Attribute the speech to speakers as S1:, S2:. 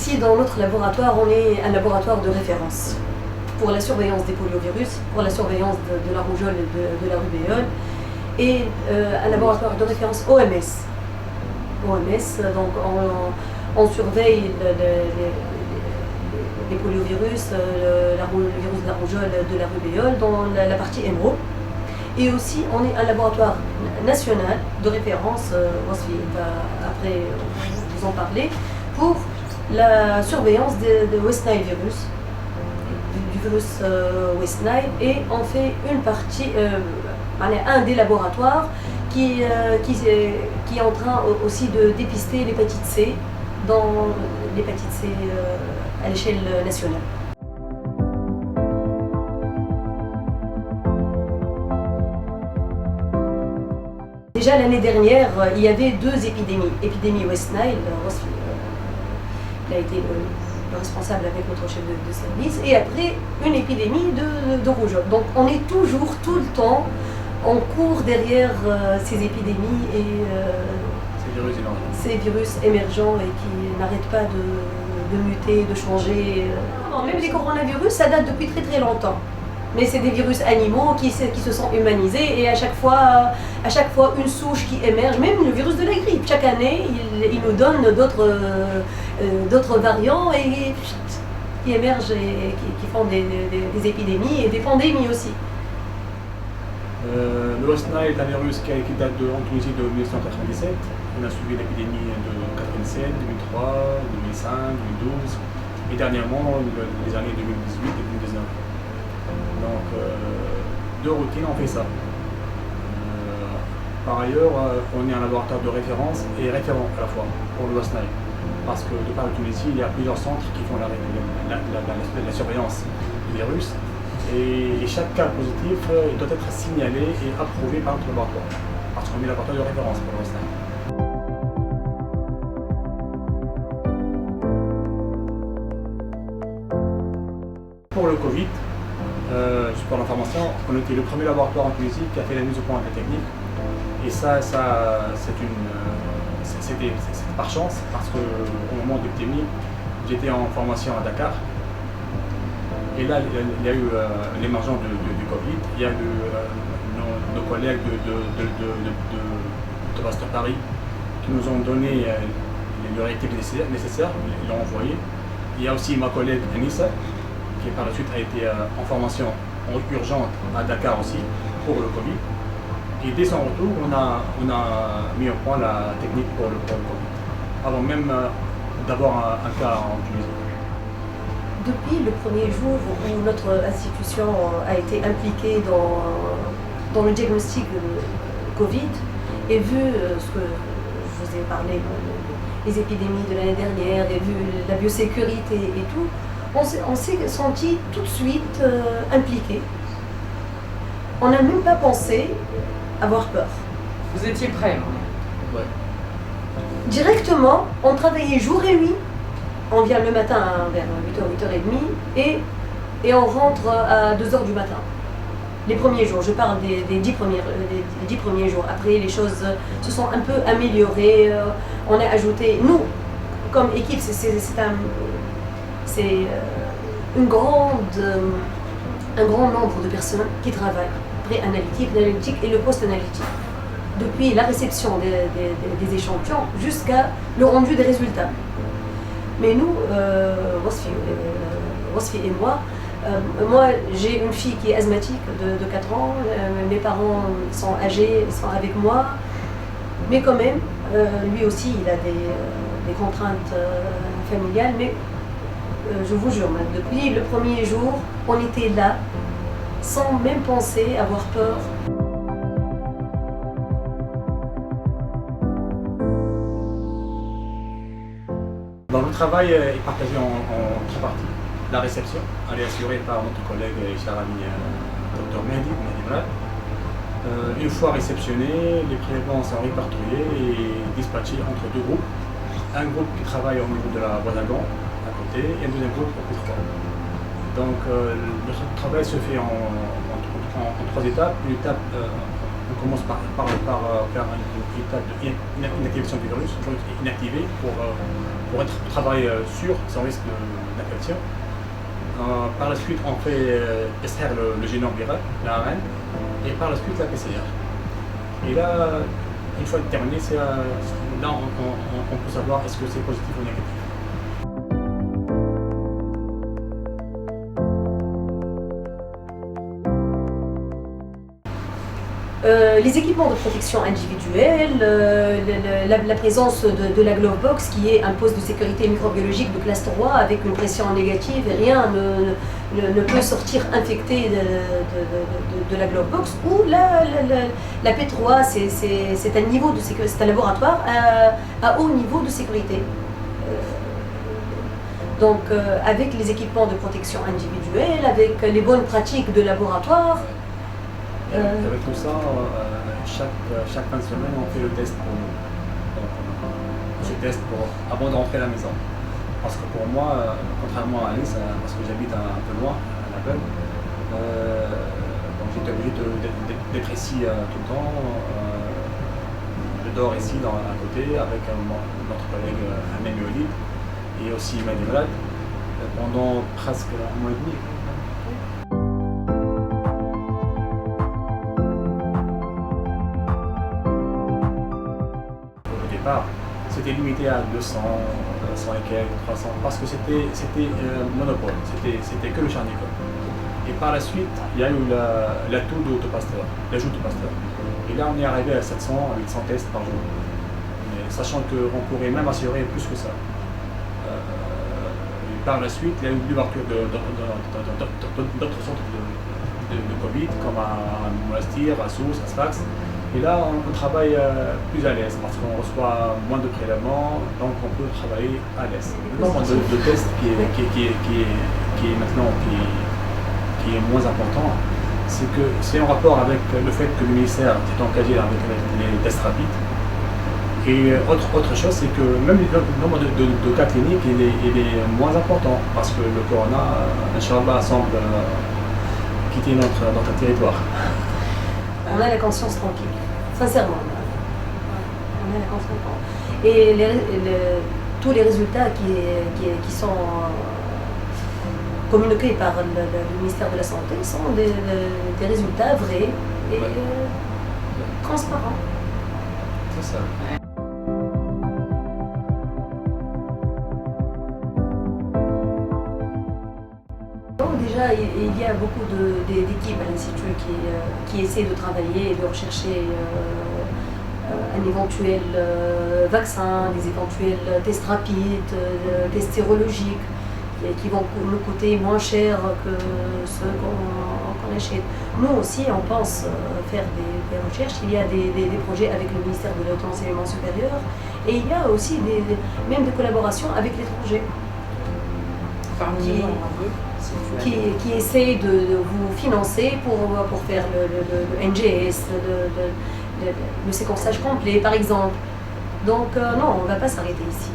S1: ici, dans notre laboratoire, on est un laboratoire de référence pour la surveillance des poliovirus, pour la surveillance de la rougeole et de la rubéole, et un laboratoire de référence OMS. Donc on surveille les poliovirus, le virus de la rougeole, de la rubéole dans la partie MRO. Et aussi, on est un laboratoire national de référence, Wasfi va après vous en parler, pour la surveillance de West Nile virus, du virus West Nile, et on fait une partie, un des laboratoires qui est en train aussi de dépister l'hépatite C, dans l'hépatite C à l'échelle nationale. Déjà l'année dernière, il y avait deux épidémies. Épidémie West Nile, il a été le responsable avec notre chef de service, et après une épidémie de rougeole. Donc on est toujours, tout le temps, on court derrière ces épidémies et ces virus émergents et qui n'arrêtent pas de muter, de changer. Même les coronavirus, ça date depuis très très longtemps. Mais c'est des virus animaux qui se sont humanisés, et à chaque fois une souche qui émerge, même le virus de la grippe. Chaque année, il nous donne d'autres variants qui émergent et qui font des épidémies et des pandémies aussi.
S2: Le West Nile est un virus qui date en Tunisie de 1997. On a suivi l'épidémie de 1997, 2003, 2005, 2012 et dernièrement les années 2018 et 2019. Donc, de routine, on fait ça. Par ailleurs, on est un laboratoire de référence et référent à la fois pour le West Nile. Parce que de par la Tunisie, il y a plusieurs centres qui font la surveillance du virus. Et chaque cas positif doit être signalé et approuvé par notre laboratoire. Parce qu'on est laboratoire de référence pour le West Nile. Pour le Covid, juste pour l'information, on était le premier laboratoire en Tunisie qui a fait la mise au point de la technique. Et ça c'était par chance, parce qu'au moment de l'épidémie, j'étais en formation à Dakar. Et là, il y a eu l'émergence du Covid. Il y a eu nos collègues de Pasteur Paris qui nous ont donné les réactifs nécessaires, ils l'ont envoyé. Il y a aussi ma collègue Anissa, qui par la suite a été en formation urgente à Dakar aussi pour le Covid. Et dès son retour, on a mis au point la technique pour le Covid, avant même d'avoir un cas en Tunisie.
S1: Depuis le premier jour où notre institution a été impliquée dans le diagnostic Covid, et vu ce que je vous ai parlé, les épidémies de l'année dernière, et vu la biosécurité et tout, on s'est senti tout de suite impliqué. On n'a même pas pensé avoir peur.
S3: Vous étiez prêts?
S2: Ouais.
S1: Directement, on travaillait jour et nuit. On vient le matin vers 8h, 8h30 et on rentre à 2h du matin. Les premiers jours, je parle des 10 premiers jours. Après, les choses se sont un peu améliorées. On a ajouté, nous, comme équipe, c'est un grand nombre de personnes qui travaillent, pré-analytique, l'analytique et le post-analytique. Depuis la réception des échantillons jusqu'à le rendu des résultats. Mais nous, Wasfi et moi j'ai une fille qui est asthmatique de 4 ans, mes parents sont âgés, ils sont avec moi, mais quand même, lui aussi il a des contraintes familiales, mais je vous jure, depuis le premier jour, on était là, sans même penser avoir peur.
S2: Le travail est partagé en 3 parties. La réception, elle est assurée par notre collègue Charami, Dr Mehdi Mrad. Une fois réceptionnés, les prélèvements sont répertoriés et dispatchés entre 2 groupes. Un groupe qui travaille au niveau de la voie d'Agon, à côté, et un deuxième groupe au P3. Donc le travail se fait en 3 étapes. Une étape, on commence par faire une étape d'inactivation du virus, inactivé pour pour être travail sûr, sans risque d'infection. Par la suite, on fait extraire le génome viral, l'ARN, et par la suite la PCR. Et là, une fois terminé, là on peut savoir est-ce que c'est positif ou négatif.
S1: Les équipements de protection individuelle, la présence de la Glovebox qui est un poste de sécurité microbiologique de classe 3 avec une pression négative et rien ne peut sortir infecté de la Glovebox, ou la P3 c'est un niveau de sécurité, c'est un laboratoire à haut niveau de sécurité. Donc avec les équipements de protection individuelle, avec les bonnes pratiques de laboratoire.
S2: Avec tout ça, chaque fin de semaine, on fait le test pour nous. Donc, je teste avant de rentrer à la maison. Parce que pour moi, contrairement à Alice, parce que j'habite un peu loin, à La Peine, donc j'étais obligé d'être ici tout le temps. Je dors ici à côté avec notre collègue Ahmed Olid et aussi Madi Mrad pendant presque un mois et demi. C'était limité à 200, 100 et quelques, 300, parce que c'était monopole, c'était que le Charnicole. Et par la suite, il y a eu l'ajout d'Autopasteur. Et là, on est arrivé à 700, à 800 tests par jour. Mais sachant qu'on pourrait même assurer plus que ça. Et par la suite, il y a eu l'ouverture d'autres centres de Covid, comme à Monastir, à Sousse, à Sfax. Et là, on travaille plus à l'aise parce qu'on reçoit moins de prélèvements, donc on peut travailler à l'aise. Le nombre de tests qui est maintenant moins important, c'est en rapport avec le fait que le ministère s'est engagé avec les tests rapides. Et autre chose, c'est que même le nombre de cas cliniques il est moins important parce que le corona, Inch'Allah, semble quitter notre territoire.
S1: On a la conscience tranquille, sincèrement. On a la conscience tranquille. Et tous les résultats qui sont communiqués par le ministère de la Santé sont des résultats vrais et transparents.
S2: C'est ça.
S1: Déjà, il y a beaucoup d'équipes à l'Institut qui essaient de travailler et de rechercher un éventuel vaccin, des éventuels tests rapides, tests sérologiques, qui vont nous coûter moins cher que ceux qu'on achète. Nous aussi, on pense faire des recherches. Il y a des projets avec le ministère de l'Enseignement supérieur et il y a aussi même des collaborations avec l'étranger. Qui essaie de vous financer pour faire le NGS, le séquençage complet par exemple. Donc non, on ne va pas s'arrêter ici.